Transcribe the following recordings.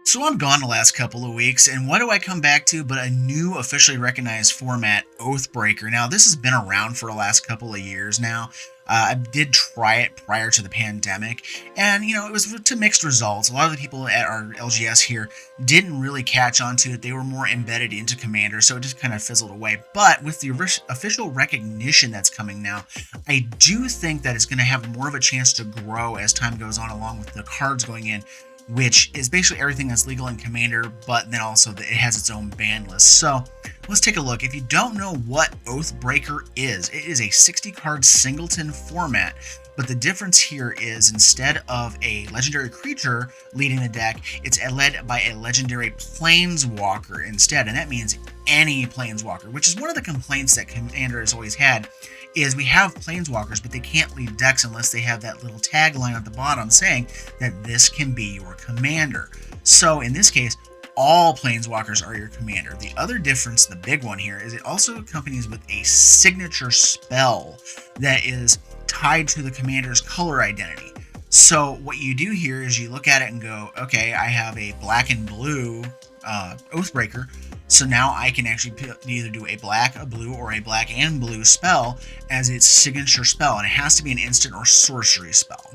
So I'm gone the last couple of weeks, and what do I come back to but a new officially recognized format, Oathbreaker. Now, this has been around for the last couple of years now. I did try it prior to the pandemic, and it was to mixed results. A lot of the people at our LGS here didn't really catch on to it. They were more embedded into Commander, so it just kind of fizzled away. But with the official recognition that's coming now, I do think that it's going to have more of a chance to grow as time goes on, along with the cards going in, which is basically everything that's legal in Commander, but then also it has its own ban list. So let's take a look. If you don't know what Oathbreaker is, it is a 60-card singleton format, but the difference here is instead of a legendary creature leading the deck, it's led by a legendary planeswalker instead, and that means any planeswalker, which is one of the complaints that Commander has always had, is we have planeswalkers, but they can't lead decks unless they have that little tagline at the bottom saying that this can be your commander. So in this case, all planeswalkers are your commander. The other difference, the big one here, is it also accompanies with a signature spell that is tied to the commander's color identity. So what you do here is you look at it and go, okay, I have a black and blue Oathbreaker, so now I can actually either do a black, a blue, or a black and blue spell as its signature spell, and it has to be an instant or sorcery spell.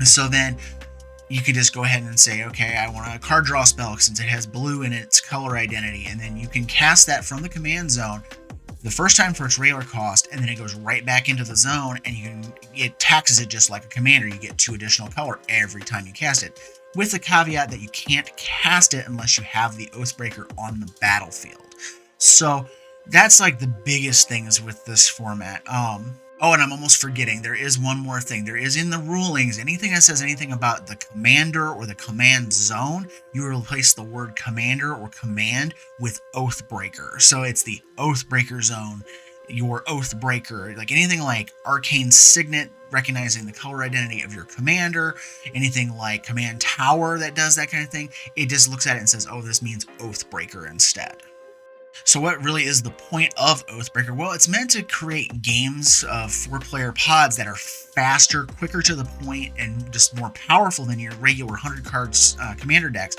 So then you could just go ahead and say, okay, I want a card draw spell since it has blue in its color identity, and then you can cast that from the command zone the first time for its regular cost, and then it goes right back into the zone, and it taxes it just like a commander. You get 2 additional color every time you cast it, with the caveat that you can't cast it unless you have the Oathbreaker on the battlefield. So that's like the biggest things with this format. Oh, and I'm almost forgetting, there is one more thing. There is in the rulings, anything that says anything about the commander or the command zone, you replace the word commander or command with Oathbreaker. So it's the Oathbreaker zone, your Oathbreaker, like anything like Arcane Signet, recognizing the color identity of your commander, anything like Command Tower that does that kind of thing, it just looks at it and says, oh, this means Oathbreaker instead. So what really is the point of Oathbreaker? Well, it's meant to create games of 4-player pods that are faster, quicker to the point, and just more powerful than your regular 100 cards commander decks,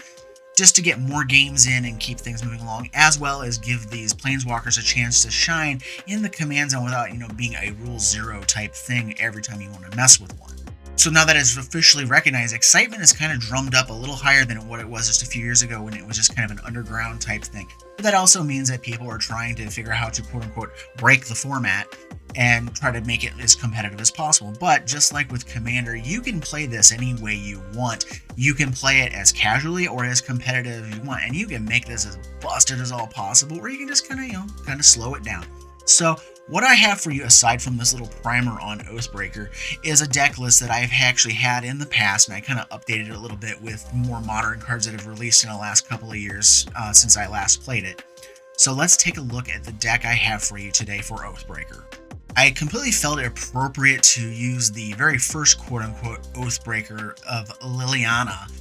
just to get more games in and keep things moving along, as well as give these planeswalkers a chance to shine in the command zone without, being a rule 0 type thing every time you want to mess with one. So now that it's officially recognized, excitement is kind of drummed up a little higher than what it was just a few years ago when it was just kind of an underground type thing. But that also means that people are trying to figure out how to quote-unquote break the format and try to make it as competitive as possible. But just like with Commander, you can play this any way you want. You can play it as casually or as competitive as you want, and you can make this as busted as all possible, or you can just kind of slow it down. So what I have for you, aside from this little primer on Oathbreaker, is a deck list that I've actually had in the past, and I kind of updated it a little bit with more modern cards that have released in the last couple of years since I last played it. So let's take a look at the deck I have for you today for Oathbreaker. I completely felt it appropriate to use the very first quote-unquote Oathbreaker of Liliana.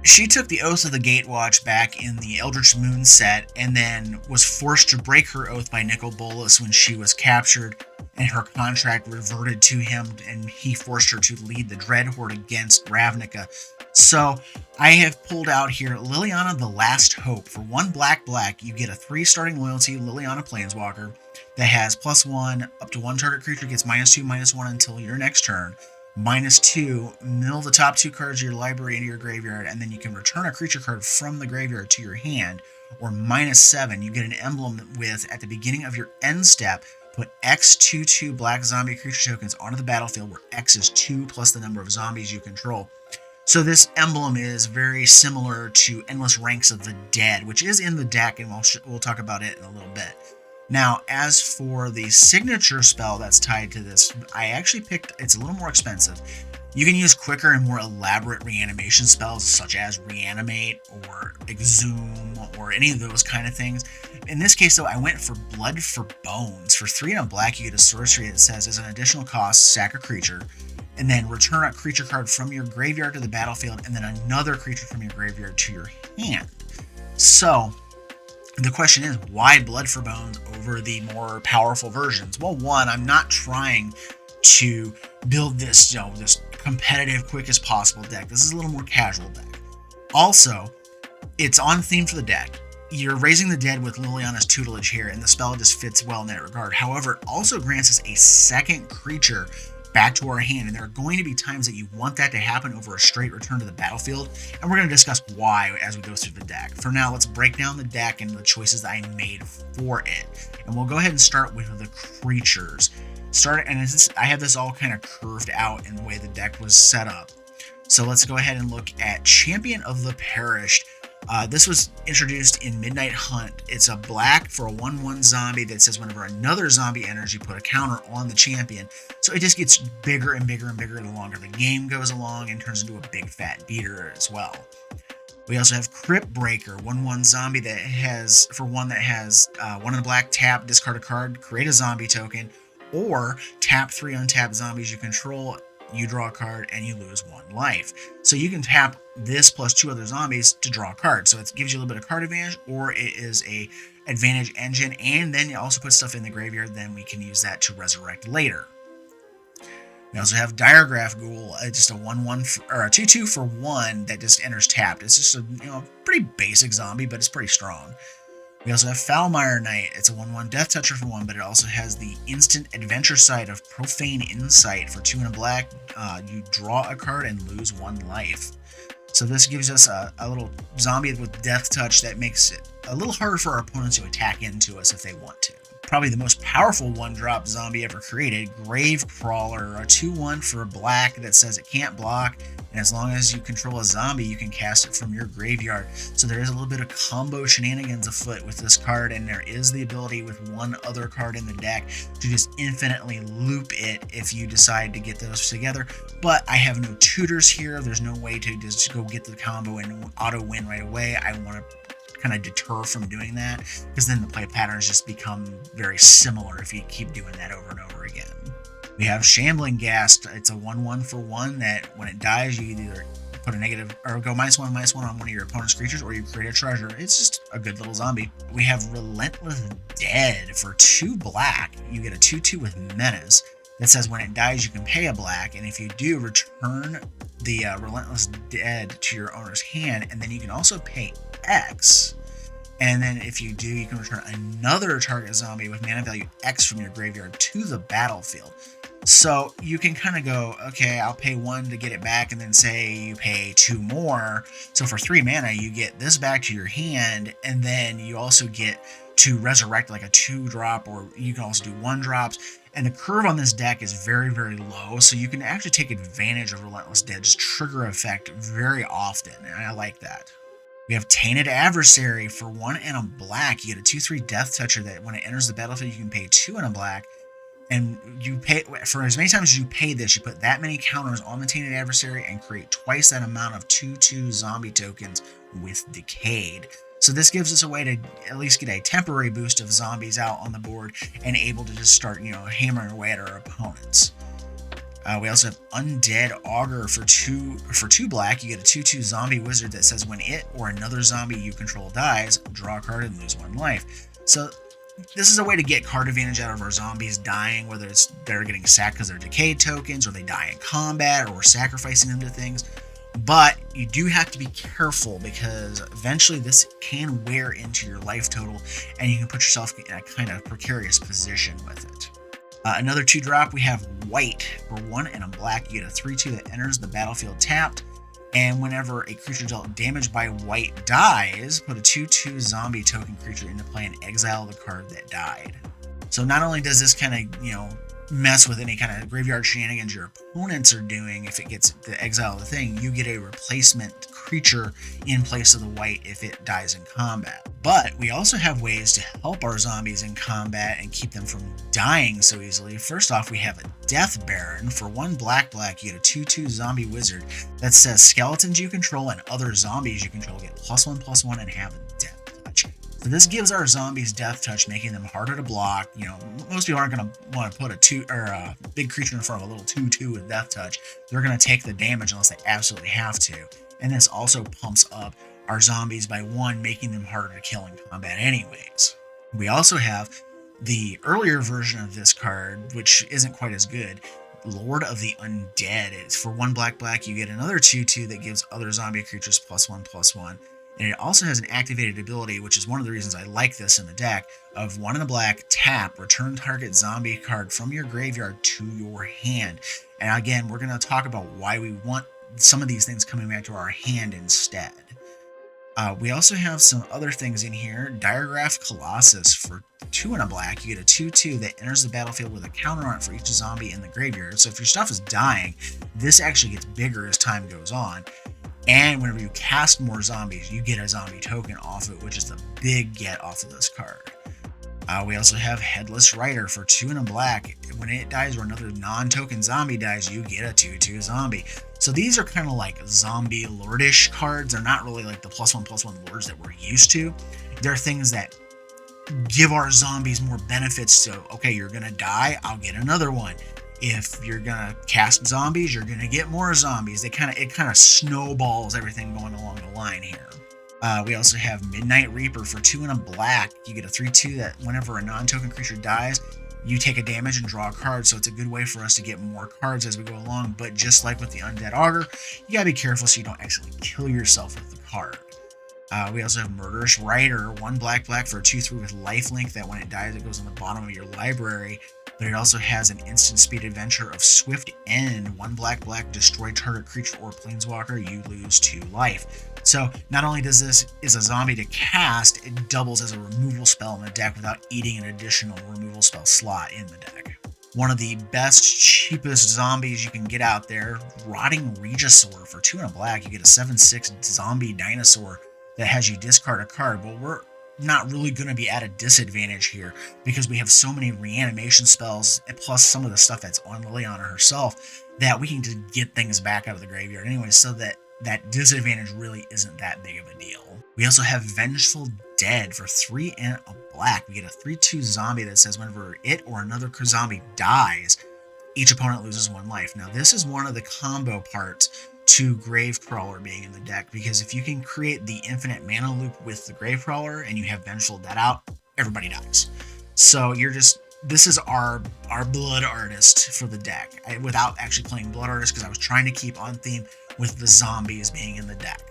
She took the Oath of the Gatewatch back in the Eldritch Moon set, and then was forced to break her oath by Nicol Bolas when she was captured, and her contract reverted to him, and he forced her to lead the Dreadhorde against Ravnica. So I have pulled out here Liliana the Last Hope. For 1 black, you get a 3 starting loyalty Liliana Planeswalker that has +1 up to 1 target creature gets -2/-1 until your next turn. -2, mill the top 2 cards of your library into your graveyard, and then you can return a creature card from the graveyard to your hand. Or -7, you get an emblem with, at the beginning of your end step, put X 2/2 black zombie creature tokens onto the battlefield, where X is 2 plus the number of zombies you control. So this emblem is very similar to Endless Ranks of the Dead, which is in the deck, and we'll talk about it in a little bit. Now, as for the signature spell that's tied to this, I actually picked, it's a little more expensive. You can use quicker and more elaborate reanimation spells, such as Reanimate or Exhume or any of those kind of things. In this case, though, I went for Blood for Bones. For 3 and a black, you get a sorcery that says, as an additional cost, sack a creature, and then return a creature card from your graveyard to the battlefield, and then another creature from your graveyard to your hand. So the question is, why Blood for Bones over the more powerful versions? Well, one, I'm not trying to build this, this competitive, quick as possible deck. This is a little more casual deck. Also, It's on theme for the deck. You're raising the dead with Liliana's tutelage here, and the spell just fits well in that regard. However, it also grants us a second creature back to our hand, and there are going to be times that you want that to happen over a straight return to the battlefield, and we're going to discuss why as we go through the deck. For now, let's break down the deck and the choices that I made for it, and we'll go ahead and start with the creatures. I have this all kind of curved out in the way the deck was set up. So let's go ahead and look at Champion of the Perished. This was introduced in Midnight Hunt. It's a black for a 1/1 zombie that says whenever another zombie enters, you put a counter on the champion. So it just gets bigger and bigger and bigger the longer the game goes along, and turns into a big fat beater as well. We also have Cryptbreaker, 1/1 zombie that has, for one that has 1 in the black, tap, discard a card, create a zombie token, or tap 3 untapped zombies you control, you draw a card, and you lose 1 life. So you can tap this plus 2 other zombies to draw a card. So it gives you a little bit of card advantage, or it is a advantage engine, and then you also put stuff in the graveyard, then we can use that to resurrect later. We also have Diregraph Ghoul, just a 1/1 or a 2/2 for 1 that just enters tapped. It's just a pretty basic zombie, but it's pretty strong. We also have Foulmire Knight. It's a 1/1 Death Toucher for 1, but it also has the instant adventure side of Profane Insight. For 2 in a black, you draw a card and lose 1 life. So this gives us a little zombie with Death Touch that makes it a little harder for our opponents to attack into us if they want to. Probably the most powerful 1-drop zombie ever created, Gravecrawler, a 2/1 for a black that says it can't block, and as long as you control a zombie, you can cast it from your graveyard. So there is a little bit of combo shenanigans afoot with this card, and there is the ability with one other card in the deck to just infinitely loop it if you decide to get those together. But I have no tutors here. There's no way to just go get the combo and auto win right away. I want to kind of deter from doing that, because then the play patterns just become very similar if you keep doing that over and over again. We have Shambling Ghast. It's a 1/1 for 1 that when it dies, you either put a negative or go -1/-1 on one of your opponent's creatures, or you create a treasure. It's just a good little zombie. We have Relentless Dead. For 2 black, you get a 2/2 with Menace that says when it dies, you can pay a black, and if you do, return the Relentless Dead to your owner's hand, and then you can also pay X. And then if you do, you can return another target zombie with mana value X from your graveyard to the battlefield. So you can kind of go, okay, I'll pay 1 to get it back, and then say you pay 2 more. So for 3 mana, you get this back to your hand, and then you also get to resurrect like a 2-drop, or you can also do 1-drops. And the curve on this deck is very, very low, so you can actually take advantage of Relentless Dead's trigger effect very often, and I like that. We have Tainted Adversary. For 1 and a black, you get a 2/3 Death Toucher that when it enters the battlefield, you can pay 2 and a black, and you pay for as many times as you pay this, you put that many counters on the Tainted Adversary and create twice that amount of 2/2 zombie tokens with Decayed. So this gives us a way to at least get a temporary boost of zombies out on the board and able to just start, hammering away at our opponents. We also have Undead Augur. For two black, you get a 2/2 zombie wizard that says when it or another zombie you control dies, draw a card and lose 1 life. So this is a way to get card advantage out of our zombies dying, whether it's they're getting sacked because they're decayed tokens, or they die in combat, or we're sacrificing them to things. But you do have to be careful, because eventually this can wear into your life total, and you can put yourself in a kind of precarious position with it. Another 2-drop, we have White. For 1 and a black, you get a 3/2 that enters the battlefield tapped, and whenever a creature dealt damage by White dies, put a 2/2 zombie token creature into play and exile the card that died. So not only does this kind of, mess with any kind of graveyard shenanigans your opponents are doing, if it gets to exile the thing, you get a replacement creature in place of the white if it dies in combat. But we also have ways to help our zombies in combat and keep them from dying so easily. First off, we have a Death Baron. For 1 black, you get a 2/2 zombie wizard that says skeletons you control and other zombies you control get +1/+1 and have a Death Touch. So this gives our zombies Death Touch, making them harder to block. Most people aren't going to want to put a big creature in front of a little 2/2 with Death Touch. They're going to take the damage unless they absolutely have to. And this also pumps up our zombies by 1, making them harder to kill in combat anyways. We also have the earlier version of this card, which isn't quite as good, Lord of the Undead. It's for 1 black, you get another 2/2 that gives other zombie creatures +1/+1. And it also has an activated ability, which is one of the reasons I like this in the deck, of 1 and a black, tap, return target zombie card from your graveyard to your hand. And again, we're going to talk about why we want some of these things coming back to our hand instead. We also have some other things in here. Diregraph Colossus for 2 and a black. You get a 2/2 that enters the battlefield with a counter on it for each zombie in the graveyard. So if your stuff is dying, this actually gets bigger as time goes on. And whenever you cast more zombies, you get a zombie token off it, which is the big get off of this card. We also have Headless Rider for 2 and a black. When it dies or another non-token zombie dies, you get a 2/2 zombie. So these are kind of like zombie lordish cards. They're not really like the +1/+1 lords that we're used to. They're things that give our zombies more benefits. So, okay, you're going to die, I'll get another one. If you're going to cast zombies, you're going to get more zombies. It kind of snowballs everything going along the line here. We also have Midnight Reaper for 2 and a black. You get a 3/2 that whenever a non-token creature dies, you take a damage and draw a card, so it's a good way for us to get more cards as we go along. But just like with the Undead Augur, you gotta be careful so you don't actually kill yourself with the card. We also have Murderous Rider, 1 black for a 2/3 with lifelink that when it dies, it goes on the bottom of your library. But it also has an instant speed adventure of Swift End, 1 black, destroy target creature or planeswalker, you lose 2 life. So not only does this is a zombie to cast, it doubles as a removal spell in the deck without eating an additional removal spell slot in the deck. One of the best, cheapest zombies you can get out there, Rotting Regisaur for 2 and a black. You get a 7/6 zombie dinosaur that has you discard a card. Well, we're not really going to be at a disadvantage here because we have so many reanimation spells and plus some of the stuff that's on Liliana herself that we can just get things back out of the graveyard anyway, so that disadvantage really isn't that big of a deal. We also have Vengeful Dead for 3 and a black. We get a 3/2 zombie that says whenever it or another zombie dies, each opponent loses 1 life. Now this is one of the combo parts to Gravecrawler being in the deck, because if you can create the infinite mana loop with the Gravecrawler and you have Vengeful Dead out, everybody dies. So this is our Blood Artist for the deck, without actually playing Blood Artist, because I was trying to keep on theme with the zombies being in the deck.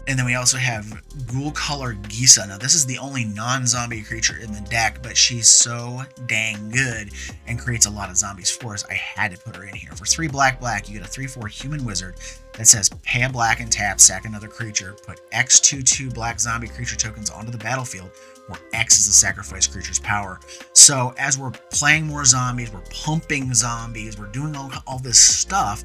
And then we also have Ghoulcolor Gisa. Now this is the only non-zombie creature in the deck, but she's so dang good and creates a lot of zombies for us. I had to put her in here. For 3 black, you get a 3/4 human wizard that says pay a black and tap, sack another creature, put X 2/2 black zombie creature tokens onto the battlefield, where X is the sacrifice creature's power. So as we're playing more zombies, we're pumping zombies, we're doing all this stuff,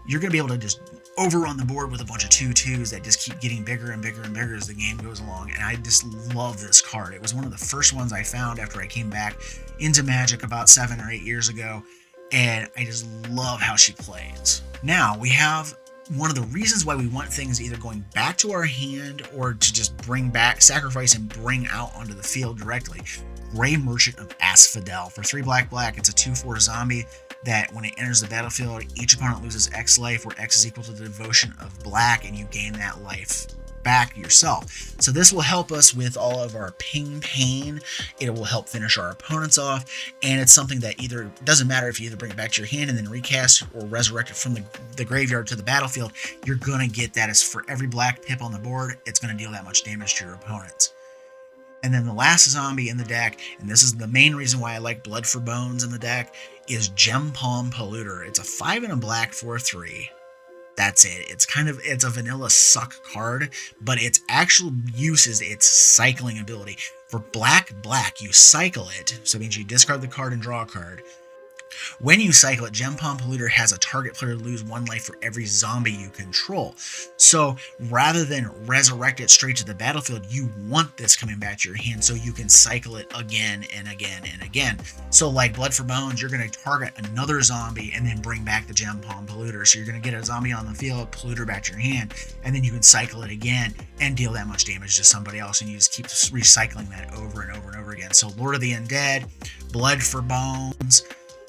you're going to be able to just overrun the board with a bunch of 2/2s that just keep getting bigger and bigger and bigger as the game goes along. And I just love this card. It was one of the first ones I found after I came back into Magic about 7 or 8 years ago, and I just love how she plays. Now we have one of the reasons why we want things either going back to our hand or to just bring back, sacrifice and bring out onto the field directly. Grey Merchant of Asphodel for 3 black, it's a 2/4 zombie that when it enters the battlefield, each opponent loses X life, where X is equal to the devotion of black, and you gain that life back yourself. So this will help us with all of our pain. It will help finish our opponents off, and it's something that either doesn't matter if you either bring it back to your hand and then recast or resurrect it from the graveyard to the battlefield, you're going to get that as for every black pip on the board, it's going to deal that much damage to your opponents. And then the last zombie in the deck, and this is the main reason why I like Blood for Bones in the deck, is Gem Palm Polluter. It's a 5 and a black for a 3. That's it. It's a vanilla suck card, but its actual use is its cycling ability. For black, you cycle it, so it means you discard the card and draw a card. When you cycle it, Gem Palm Polluter has a target player lose 1 life for every zombie you control. So rather than resurrect it straight to the battlefield, you want this coming back to your hand so you can cycle it again and again and again. So like Blood for Bones, you're going to target another zombie and then bring back the Gem Palm Polluter. So you're going to get a zombie on the field, Polluter back to your hand, and then you can cycle it again and deal that much damage to somebody else, and you just keep recycling that over and over and over again. So Lord of the Undead, Blood for Bones,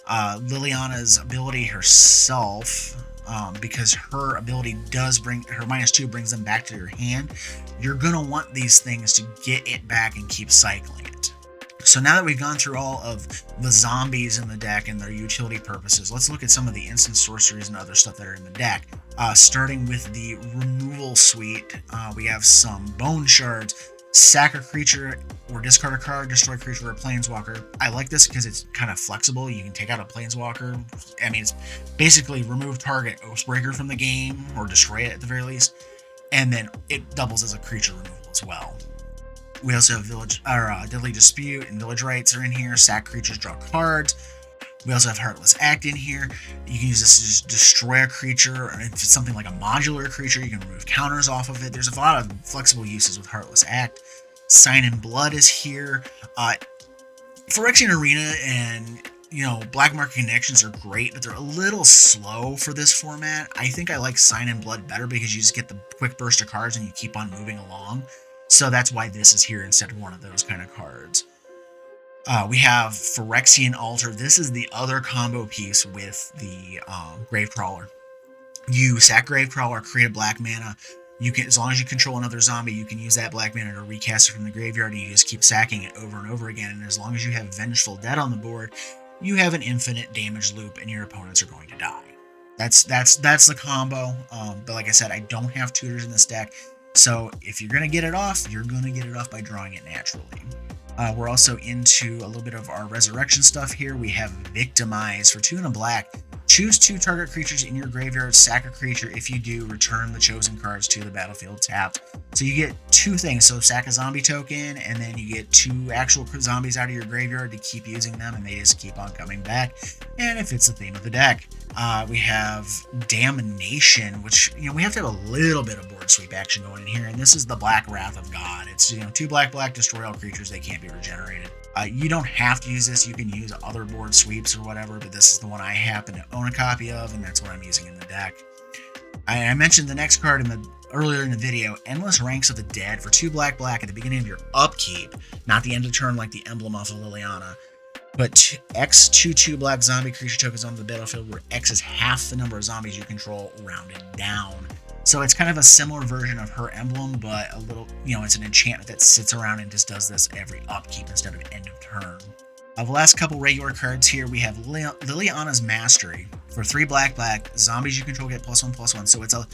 Liliana's ability herself, because her ability does bring her -2 brings them back to your hand. You're gonna want these things to get it back and keep cycling it. So now that we've gone through all of the zombies in the deck and their utility purposes, let's look at some of the instant sorceries and other stuff that are in the deck. Starting with the removal suite, we have some bone shards, sack a creature or discard a card, destroy a creature or a planeswalker. I like this because it's kind of flexible. You can take out a planeswalker. I mean, it's basically remove target Oathbreaker from the game or destroy it at the very least, and then it doubles as a creature removal as well. We also have Deadly Dispute and Village Rites are in here. Sack creatures, draw cards. We also have Heartless Act in here. You can use this to just destroy a creature, or if it's something like a modular creature, you can remove counters off of it. There's a lot of flexible uses with Heartless Act. Sign in Blood is here. Phyrexian Arena and Black Market Connections are great, but they're a little slow for this format. I think I like Sign in Blood better because you just get the quick burst of cards and you keep on moving along. So that's why this is here instead of one of those kind of cards. We have Phyrexian Altar. This is the other combo piece with the Gravecrawler. You sack Gravecrawler, create a black mana. You can, as long as you control another zombie, you can use that black mana to recast it from the graveyard, and you just keep sacking it over and over again. And as long as you have Vengeful Dead on the board, you have an infinite damage loop, and your opponents are going to die. That's the combo. But like I said, I don't have tutors in this deck. So if you're going to get it off, you're going to get it off by drawing it naturally. We're also into a little bit of our resurrection stuff here. We have Victimize for 2 and a black. Choose 2 target creatures in your graveyard, sack a creature. If you do, return the chosen cards to the battlefield tapped. So you get 2 things. So sack a zombie token, and then you get 2 actual zombies out of your graveyard to keep using them, and they just keep on coming back. And it fits the theme of the deck. We have Damnation, which, we have to have a little bit of board sweep action going in here. And this is the Black Wrath of God. It's, 2 black, destroy all creatures. They can't be regenerated. You don't have to use this. You can use other board sweeps or whatever, but this is the one I happen to own a copy of, and that's what I'm using in the deck. I mentioned the next card earlier in the video, Endless Ranks of the Dead for 2 black at the beginning of your upkeep, not the end of turn like the emblem off of Liliana. But X 2/2 black zombie creature tokens on the battlefield, where X is half the number of zombies you control rounded down. So it's kind of a similar version of her emblem, but a little, it's an enchantment that sits around and just does this every upkeep instead of end of turn. Of the last couple regular cards here, we have Liliana's Mastery. For 3 black, zombies you control get +1/+1. So it's a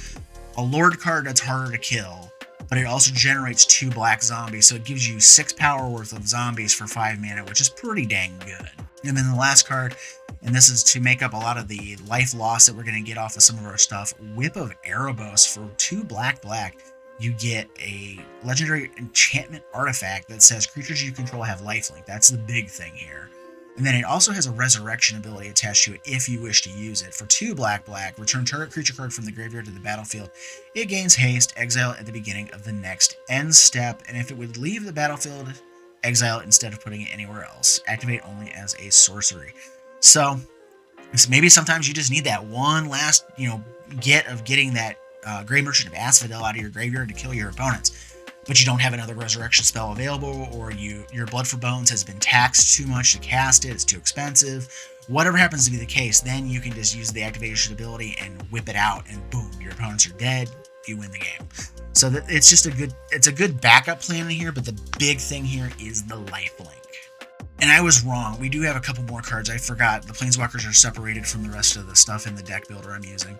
Lord card that's harder to kill, but it also generates 2 black zombies. So it gives you 6 power worth of zombies for 5 mana, which is pretty dang good. And then the last card, and this is to make up a lot of the life loss that we're going to get off of some of our stuff, Whip of Erebos. For 2 black, you get a legendary enchantment artifact that says creatures you control have lifelink. That's the big thing here. And then it also has a resurrection ability attached to it if you wish to use it. For 2 black, return target creature card from the graveyard to the battlefield. It gains haste, exile it at the beginning of the next end step, and if it would leave the battlefield, exile it instead of putting it anywhere else. Activate only as a sorcery. So maybe sometimes you just need that one last, get of getting that Grey Merchant of Asphodel out of your graveyard to kill your opponents, but you don't have another resurrection spell available, or your Blood for Bones has been taxed too much to cast it, it's too expensive. Whatever happens to be the case, then you can just use the activation ability and whip it out, and boom, your opponents are dead, you win the game. So it's just a good backup plan in here, but the big thing here is the lifelink. And I was wrong. We do have a couple more cards. I forgot. The Planeswalkers are separated from the rest of the stuff in the deck builder I'm using.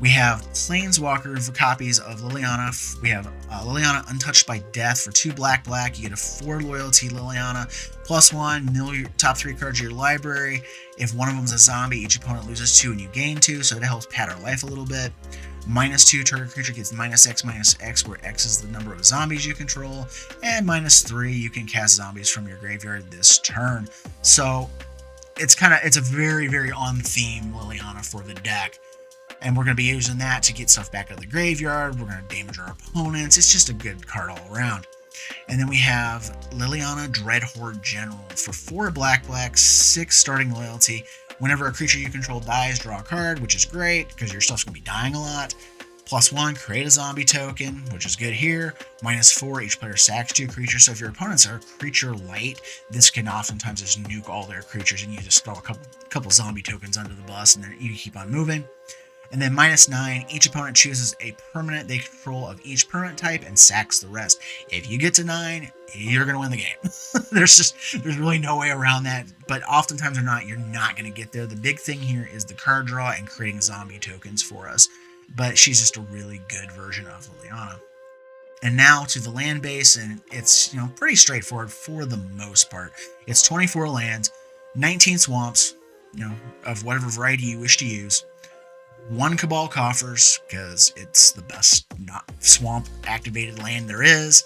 We have Planeswalker for copies of Liliana. We have Liliana Untouched by Death for 2 black. You get a 4 loyalty Liliana, +1, mill your top 3 cards of your library. If one of them is a zombie, each opponent loses 2 and you gain 2, so that helps pad our life a little bit. -2, target creature gets -X, where X is the number of zombies you control. And -3, you can cast zombies from your graveyard this turn. So it's a very, very on-theme Liliana for the deck. And we're going to be using that to get stuff back out of the graveyard. We're going to damage our opponents. It's just a good card all around. And then we have Liliana Dreadhorde General for 4 black, 6 starting loyalty. Whenever a creature you control dies, draw a card, which is great because your stuff's going to be dying a lot. +1, create a zombie token, which is good here. -4, each player sacks 2 creatures. So if your opponents are creature light, this can oftentimes just nuke all their creatures, and you just throw a couple zombie tokens under the bus, and then you keep on moving. And then -9, each opponent chooses a permanent they control of each permanent type and sacks the rest. If you get to 9, you're going to win the game. there's really no way around that. But oftentimes or not, you're not going to get there. The big thing here is the card draw and creating zombie tokens for us. But she's just a really good version of Liliana. And now to the land base, and it's pretty straightforward for the most part. It's 24 lands, 19 swamps, of whatever variety you wish to use. 1 Cabal Coffers, because it's the best not swamp activated land there is.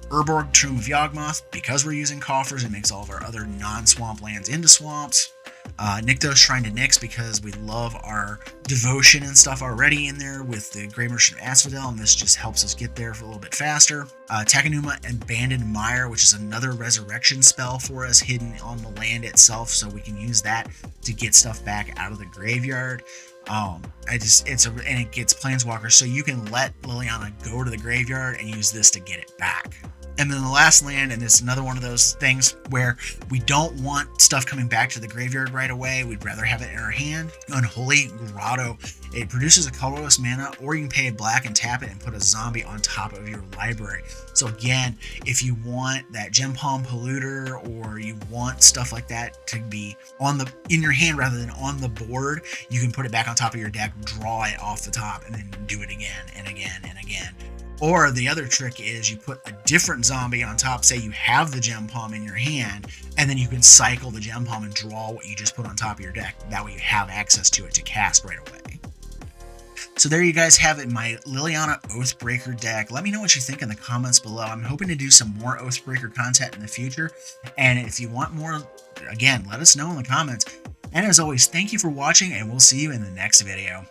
Urborg Tomb of Yawgmoth, because we're using coffers, it makes all of our other non-swamp lands into swamps. Nykthos Shrine to Nyx, because we love our devotion and stuff already in there with the Grey Merchant of Asphodel, and this just helps us get there for a little bit faster. Takenuma Abandoned Mire, which is another resurrection spell for us hidden on the land itself, so we can use that to get stuff back out of the graveyard. And it gets Planeswalkers, so you can let Liliana go to the graveyard and use this to get it back. And then the last land, and it's another one of those things where we don't want stuff coming back to the graveyard right away. We'd rather have it in our hand. Unholy Grotto. It produces a colorless mana, or you can pay a black and tap it and put a zombie on top of your library. So again, if you want that Gem Palm Polluter, or you want stuff like that to be in your hand rather than on the board, you can put it back on top of your deck, draw it off the top, and then do it again and again and again. Or the other trick is you put a different zombie on top. Say you have the Gem Palm in your hand, and then you can cycle the Gem Palm and draw what you just put on top of your deck. That way you have access to it to cast right away. So there you guys have it, my Liliana Oathbreaker deck. Let me know what you think in the comments below. I'm hoping to do some more Oathbreaker content in the future. And if you want more, again, let us know in the comments. And as always, thank you for watching, and we'll see you in the next video.